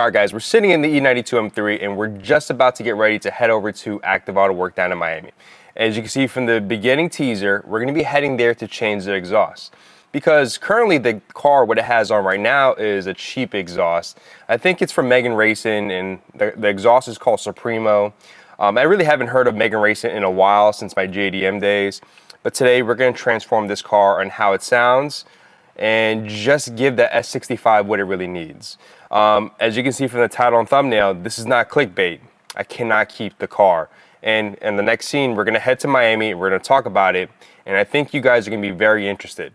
All right, guys, we're sitting in the E92 M3 and we're just about to get ready to head over to Active Autowerke down in Miami. As you can see from the beginning teaser, we're going to be heading there to change the exhaust. Because currently the car, what it has on right now is a cheap exhaust. I think it's from Melbourne Racing, and the exhaust is called Supremo. I really haven't heard of Melbourne Racing in a while since my G80 M days. But today we're going to transform this car on how it sounds and just give the S65 what it really needs. As you can see from the title and thumbnail, this is not clickbait. I cannot keep the car. And in the next scene, we're going to head to Miami. We're going to talk about it. And I think you guys are going to be very interested.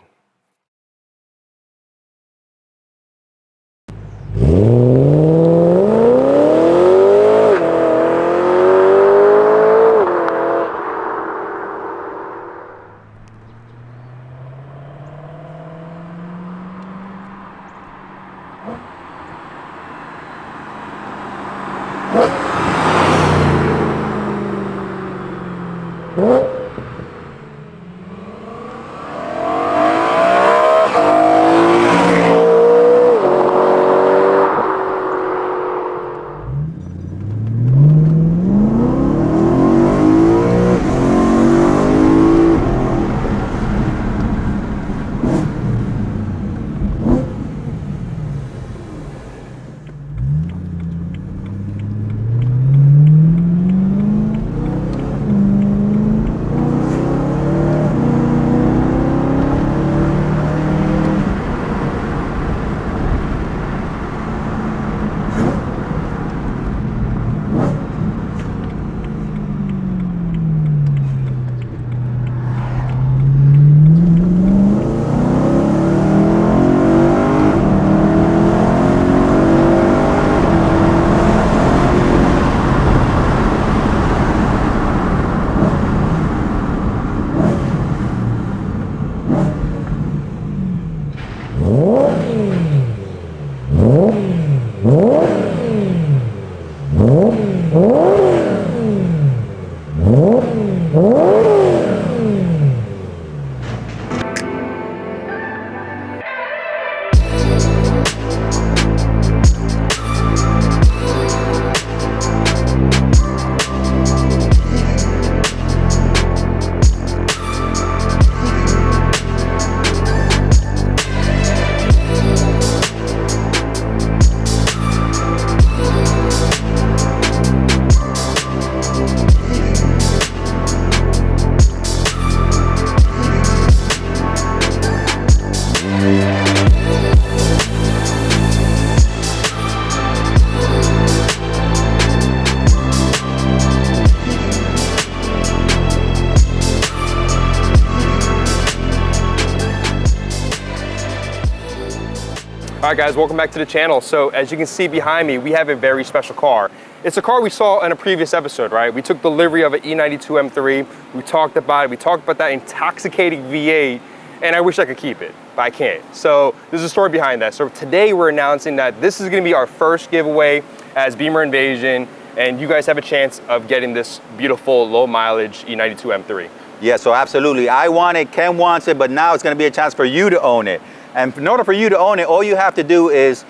All right, guys, welcome back to the channel. So as you can see behind me, we have a very special car. It's a car we saw in a previous episode, right? We took delivery of an E92 M3. We talked about it. We talked about that intoxicating V8, and I wish I could keep it, but I can't. So there's a story behind that. So today we're announcing that this is gonna be our first giveaway as Bimmer Invasion, and you guys have a chance of getting this beautiful low mileage E92 M3. Yeah, so absolutely. I want it, Ken wants it, but now it's gonna be a chance for you to own it. And in order for you to own it, all you have to do is,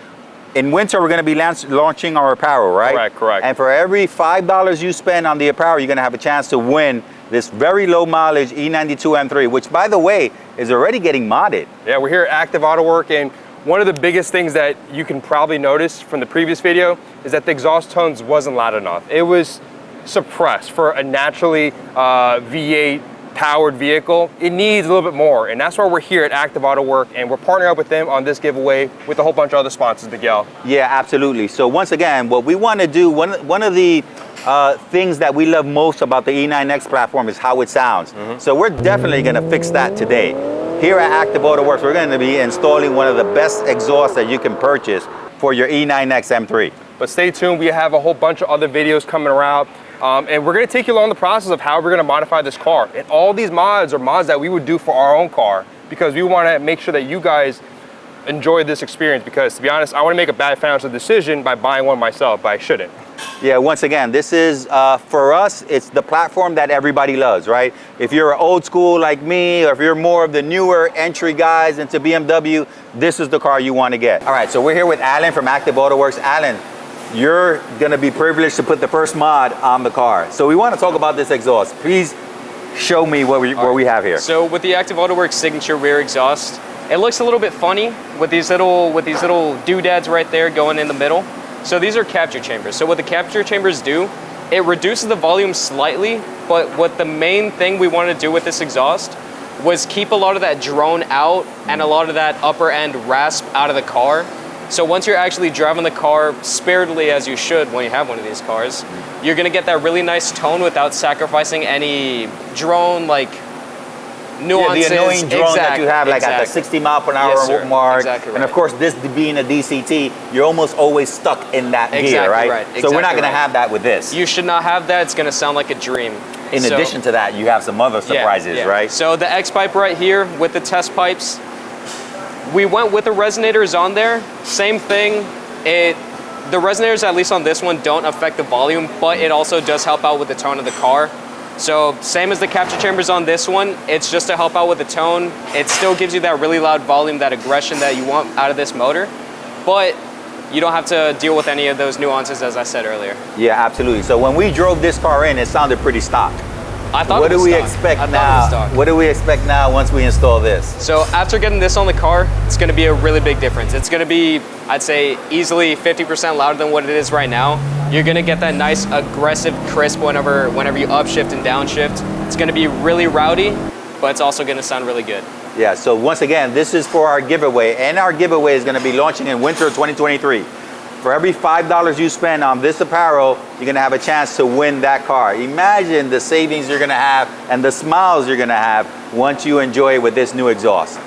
in winter, we're going to be launching our apparel, right? Correct. And for every $5 you spend on the apparel, you're going to have a chance to win this very low mileage E92 M3, which, by the way, is already getting modded. Yeah, we're here at Active Autowerke, and one of the biggest things that you can probably notice from the previous video is that the exhaust tones wasn't loud enough. It was suppressed for a naturally V8 powered vehicle. It needs a little bit more, and that's why we're here at Active Autowerke, and we're partnering up with them on this giveaway with a whole bunch of other sponsors, Miguel. Yeah, absolutely. So once again, what we want to do, one of the things that we love most about the E9X platform is how it sounds. So we're definitely going to fix that today. Here at Active Autowerke, we're going to be installing one of the best exhausts that you can purchase for your E9X M3. But stay tuned, we have a whole bunch of other videos coming around. And we're gonna take you along the process of how we're gonna modify this car. And all these mods are mods that we would do for our own car, because we wanna make sure that you guys enjoy this experience, because to be honest, I wanna make a bad financial decision by buying one myself, but I shouldn't. Yeah, once again, this is, for us, it's the platform that everybody loves, right? If you're old school like me, or if you're more of the newer entry guys into BMW, this is the car you want to get. All right, so we're here with Alan from Active Autowerke. Alan, you're gonna be privileged to put the first mod on the car. So we wanna talk about this exhaust. Please show me what we have here. So with the Active Autowerke signature rear exhaust, it looks a little bit funny with these little doodads right there going in the middle. So these are capture chambers. So what the capture chambers do, it reduces the volume slightly, but what the main thing we wanted to do with this exhaust was keep a lot of that drone out and a lot of that upper end rasp out of the car. So once you're actually driving the car spiritedly as you should when you have one of these cars, you're gonna get that really nice tone without sacrificing any drone like nuances. Yeah, the annoying drone that you have like at the 60 mile per hour mark. Exactly right. And of course, this being a DCT, you're almost always stuck in that gear, right? So we're not gonna have that with this. You should not have that. It's gonna sound like a dream. In addition to that, you have some other surprises, right? So the X pipe right here with the test pipes, we went with the resonators on there. Same thing. The resonators, at least on this one, don't affect the volume, but it also does help out with the tone of the car. So same as the capture chambers on this one, it's just to help out with the tone. It still gives you that really loud volume, that aggression that you want out of this motor, but you don't have to deal with any of those nuances, as I said earlier. Yeah, absolutely. So when we drove this car in, it sounded pretty stock. I thought what it was do we stock. expect now? What do we expect now once we install this? So after getting this on the car, it's going to be a really big difference. It's going to be, I'd say, easily 50% louder than what it is right now. You're going to get that nice aggressive crisp whenever you upshift and downshift. It's going to be really rowdy, but it's also going to sound really good. Yeah, so once again, this is for our giveaway, and our giveaway is going to be launching in winter of 2023. For every $5 you spend on this apparel, you're gonna have a chance to win that car. Imagine the savings you're gonna have and the smiles you're gonna have once you enjoy it with this new exhaust.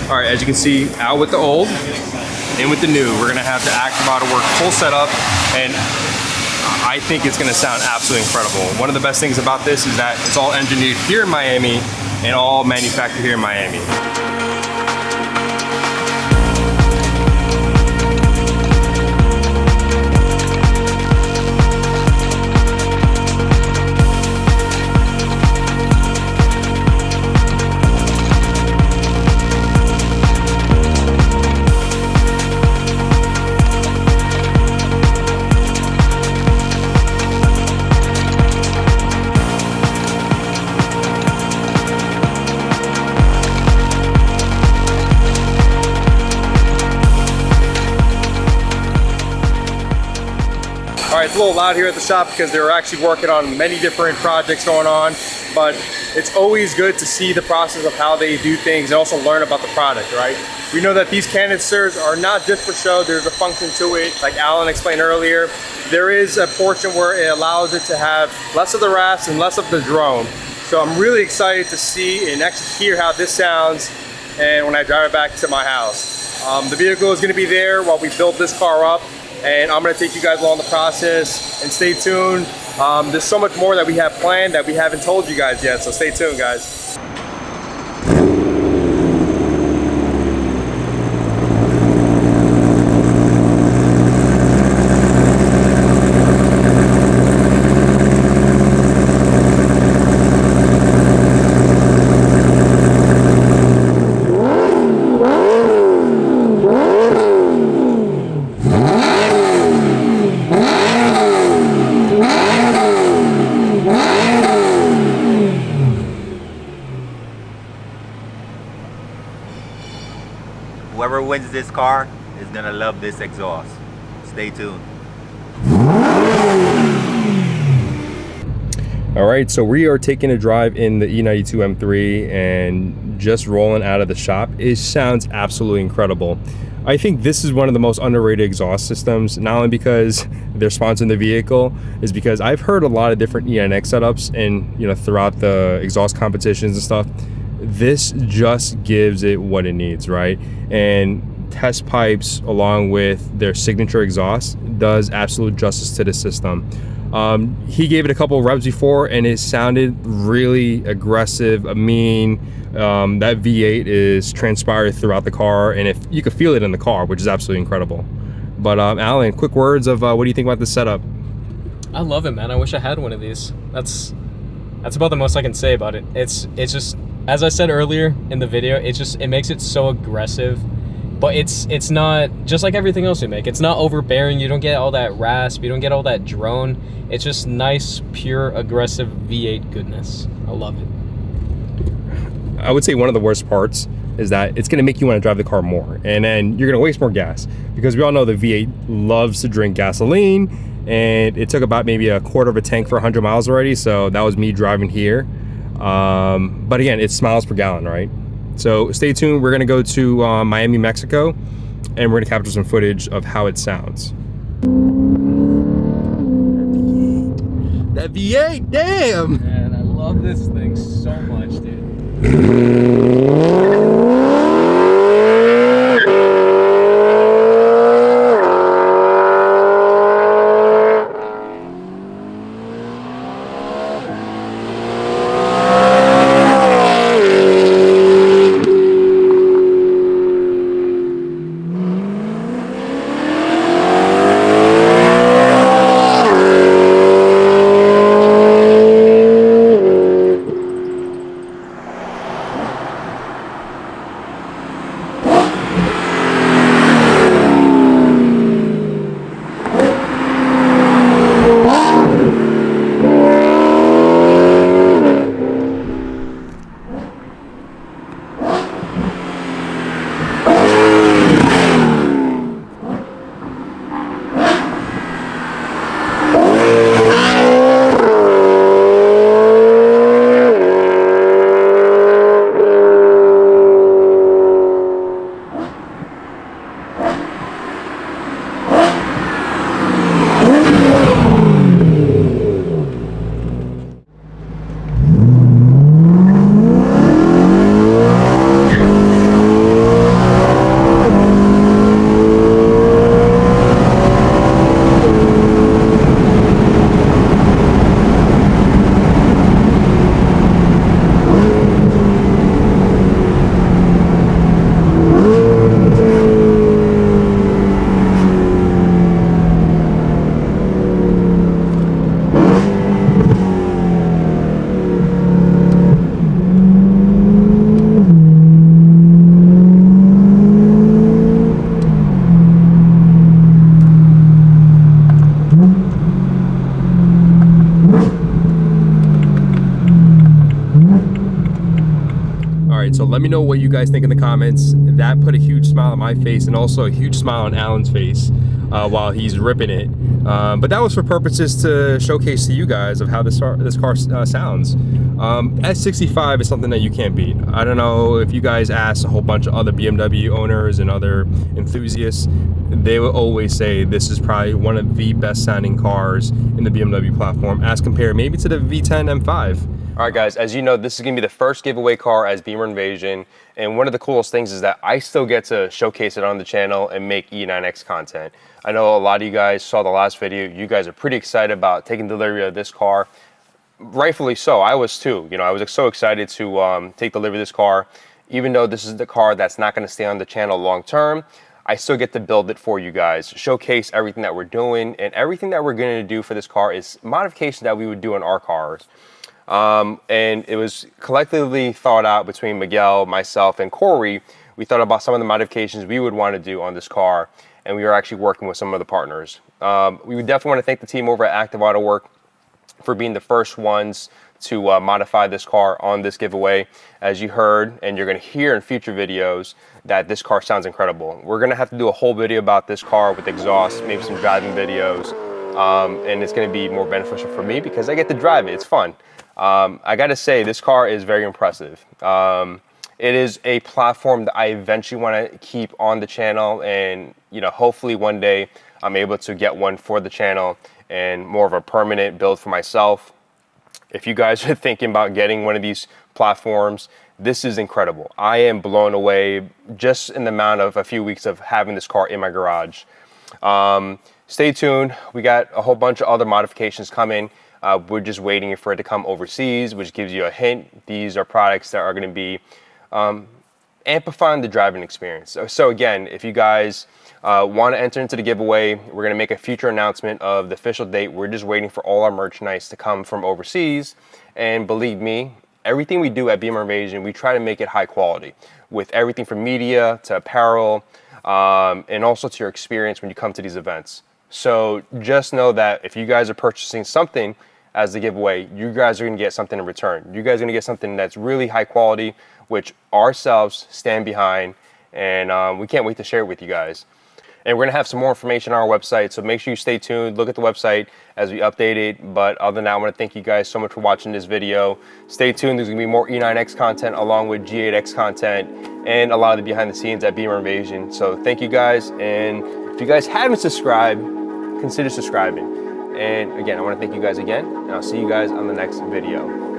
All right, as you can see, out with the old, in with the new. We're gonna have the Active Autowerke full setup, and I think it's gonna sound absolutely incredible. One of the best things about this is that it's all engineered here in Miami and all manufactured here in Miami. All right, it's a little loud here at the shop because they're actually working on many different projects going on, but it's always good to see the process of how they do things and also learn about the product, right? We know that these canisters are not just for show, there's a function to it. Like Alan explained earlier, there is a portion where it allows it to have less of the rasp and less of the drone. So I'm really excited to see and actually hear how this sounds and when I drive it back to my house. The vehicle is gonna be there while we build this car up, and I'm gonna take you guys along the process, and stay tuned. There's so much more that we have planned that we haven't told you guys yet, so stay tuned, guys. Whoever wins this car is gonna love this exhaust. Stay tuned. All right, so we are taking a drive in the E92 M3 and just rolling out of the shop. It sounds absolutely incredible. I think this is one of the most underrated exhaust systems, not only because they're sponsoring the vehicle, is because I've heard a lot of different E92 setups and, you know, throughout the exhaust competitions and stuff. This just gives it what it needs, right? And test pipes along with their signature exhaust does absolute justice to the system. He gave it a couple of revs before and it sounded really aggressive, mean. That V8 is transpired throughout the car, and if you could feel it in the car, which is absolutely incredible. But Alan, quick words of what do you think about this setup? I love it, man. I wish I had one of these. That's about the most I can say about it. It's just, as I said earlier in the video, it makes it so aggressive, but it's not just like everything else we make. It's not overbearing. You don't get all that rasp. You don't get all that drone. It's just nice, pure, aggressive V8 goodness. I love it. I would say one of the worst parts is that it's going to make you want to drive the car more, and then you're going to waste more gas, because we all know the V8 loves to drink gasoline, and it took about maybe a quarter of a tank for 100 miles already. So that was me driving here. But again, it's miles per gallon, right? So stay tuned. We're going to go to Miami, Mexico, and we're going to capture some footage of how it sounds. That V8, damn! Man, I love this thing so much, dude. So let me know what you guys think in the comments. That put a huge smile on my face and also a huge smile on Alan's face while he's ripping it. But that was for purposes to showcase to you guys of how this car sounds. S65 is something that you can't beat. I don't know if you guys ask a whole bunch of other BMW owners and other enthusiasts, they will always say this is probably one of the best sounding cars in the BMW platform as compared maybe to the V10 M5. All right, guys, as you know, this is gonna be the first giveaway car as Bimmer Invasion. And one of the coolest things is that I still get to showcase it on the channel and make E9X content. I know a lot of you guys saw the last video. You guys are pretty excited about taking delivery of this car. Rightfully so, I was too. You know, I was so excited to take delivery of this car. Even though this is the car that's not gonna stay on the channel long term, I still get to build it for you guys, showcase everything that we're doing, and everything that we're gonna do for this car is modifications that we would do on our cars. And it was collectively thought out between Miguel, myself, and Corey. We thought about some of the modifications we would want to do on this car, and we are actually working with some of the partners. We would definitely want to thank the team over at Active Autowerke for being the first ones to modify this car on this giveaway. As you heard, and you're going to hear in future videos, that this car sounds incredible. We're going to have to do a whole video about this car with exhaust, maybe some driving videos, and it's going to be more beneficial for me because I get to drive it. It's fun. I got to say, this car is very impressive. It is a platform that I eventually want to keep on the channel, and hopefully one day I'm able to get one for the channel and more of a permanent build for myself. If you guys are thinking about getting one of these platforms, this is incredible. I am blown away just in the amount of a few weeks of having this car in my garage. Stay tuned. We got a whole bunch of other modifications coming. We're just waiting for it to come overseas, which gives you a hint. These are products that are going to be amplifying the driving experience. So again, if you guys want to enter into the giveaway, we're going to make a future announcement of the official date. We're just waiting for all our merchandise to come from overseas. And believe me, everything we do at Bimmer Invasion, we try to make it high quality, with everything from media to apparel, and also to your experience when you come to these events. So just know that if you guys are purchasing something as the giveaway, you guys are going to get something in return. You guys are going to get something that's really high quality, which ourselves stand behind, and we can't wait to share it with you guys. And we're going to have some more information on our website, so make sure you stay tuned, look at the website as we update it. But other than that, I want to thank you guys so much for watching this video. Stay tuned, there's going to be more E9X content along with G8X content and a lot of the behind the scenes at Bimmer Invasion. So thank you guys, and if you guys haven't subscribed, consider subscribing. And again, I want to thank you guys again, and I'll see you guys on the next video.